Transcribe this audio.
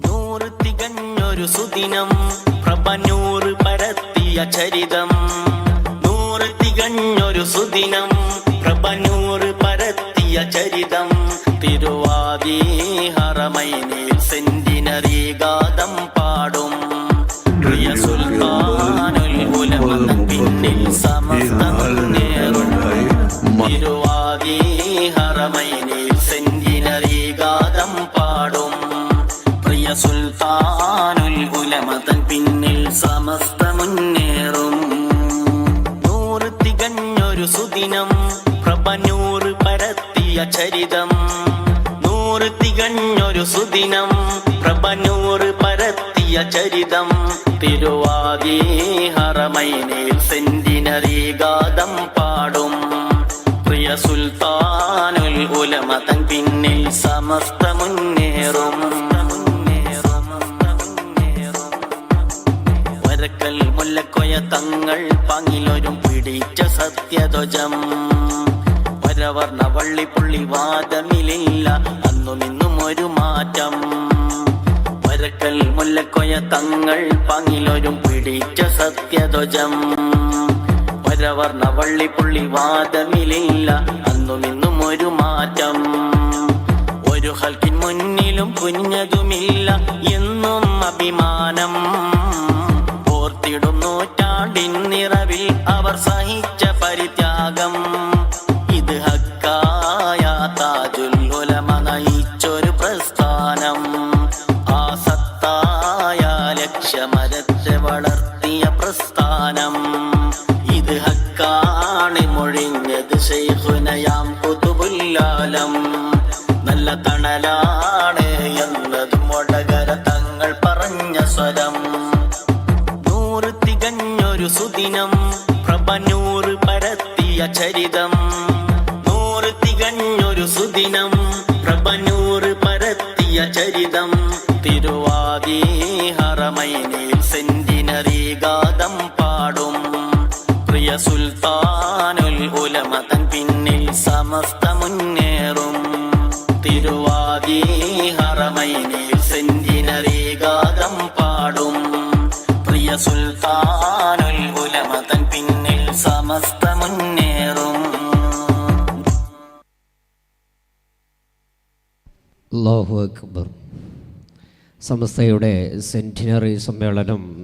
നൂറ് തികഞ്ഞൊരു സുദിനം പ്രഭനൂറ് പരത്തിയ ചരിതം. നൂറ് തികഞ്ഞൊരു സുദിനം പ്രഭനൂറ് പരത്തിയ ചരിതം. തിരുവാതി ഹറമൈനിൽ സെന്റിനറി ഗാഥം പാടും. പ്രിയ സുൽത്താനുൽ ഉലമ പിന്നിൽ സമസ്തമുന്നേറും. തിരുവാതി ഹറമൈനിൽ സെന്റിനറി ഗാഥം പാടും. പ്രിയ സുൽത്താനുൽ ഉലമ തൻ പിന്നിൽ സമസ്തമുന്നേറും. നൂറ് തികഞ്ഞൊരു സുദിനം പ്രഭനൂറ് പരത്തിയ ചരിതം. നൂറ് തികഞ്ഞൊരു സുദിനം പ്രഭനൂറ് പരത്തിയ ചരിതം. തിരുവാതി ഹറമൈനിൽ സെന്റിനറി ഗാഥം പാടും. പ്രിയ സുൽത്താനുൽ ഉലമ തൻ പിന്നിൽ സമസ്തമുന്നേറും. വരക്കൽ മുല്ലക്കൊയ തങ്ങൾ പാങ്ങിലൊരും പിടിച്ച സത്യധ്വജം. വരവർണ്ണ വള്ളിപ്പുള്ളി വാദമിലില്ല അന്നു നിന്നും ഒരു മാറ്റം. വരക്കൽ മുല്ലക്കൊയ തങ്ങൾ പാങ്ങിലൊരും പിടിച്ച സത്യധ്വജം. വരവർണ്ണ വള്ളിപ്പുള്ളി വാദമിലില്ല അന്നു നിന്നും ഒരു മാറ്റം. ഒരു ഹൽക്കിൻ മുന്നിലും കുഞ്ഞതുമില്ല എന്നും അഭിമാനം. ഓർത്തിടും നൂറ്റാണ്ടിൻ നിറവിൽ അവർ സഹിച്ച പരിത്യാഗം. ഇത് ഹക്കായ താജുൽ ഉലമ നയിച്ചൊരു പ്രസ്ഥാനം. ആ സത്തായ ലക്ഷ്യമരത്തെ വളർത്തിയ പ്രസ്ഥാനം. ഇത് ഹക്കാണ് മൊഴിഞ്ഞത് ശൈഖുനയാം ഖുതുബുൽ-ആലം. നല്ല തണലാണ് എന്നതും വടകര തങ്ങൾ പറഞ്ഞ സ്വരം. നൂറ് തികഞ്ഞൊരു സുദിനം പ്രഭനൂറ് പരത്തിയ ചരിതം. നൂറ് തികഞ്ഞൊരു സുദിനം പ്രഭനൂറ് പരത്തിയ ചരിതം. തിരുവാതി ഹറമൈനിൽ സെന്റിനറി ഗാഥം പാടും. പ്രിയ സുൽത്താനുൽ ഉലമ തൻ പിന്നിൽ സമസ്തമുന്നേറും. തിരുവാതി ഹറമൈനിൽ സെന്റിനറി ഗാഥം പാടും. പ്രിയ സുൽത്താനുൽ ഉലമ തൻ പിന്നിൽ സമസ്തമുന്നേറും. അല്ലാഹു അക്ബർ. സമസ്തയുടെ സെന്റിനറി സമ്മേളനം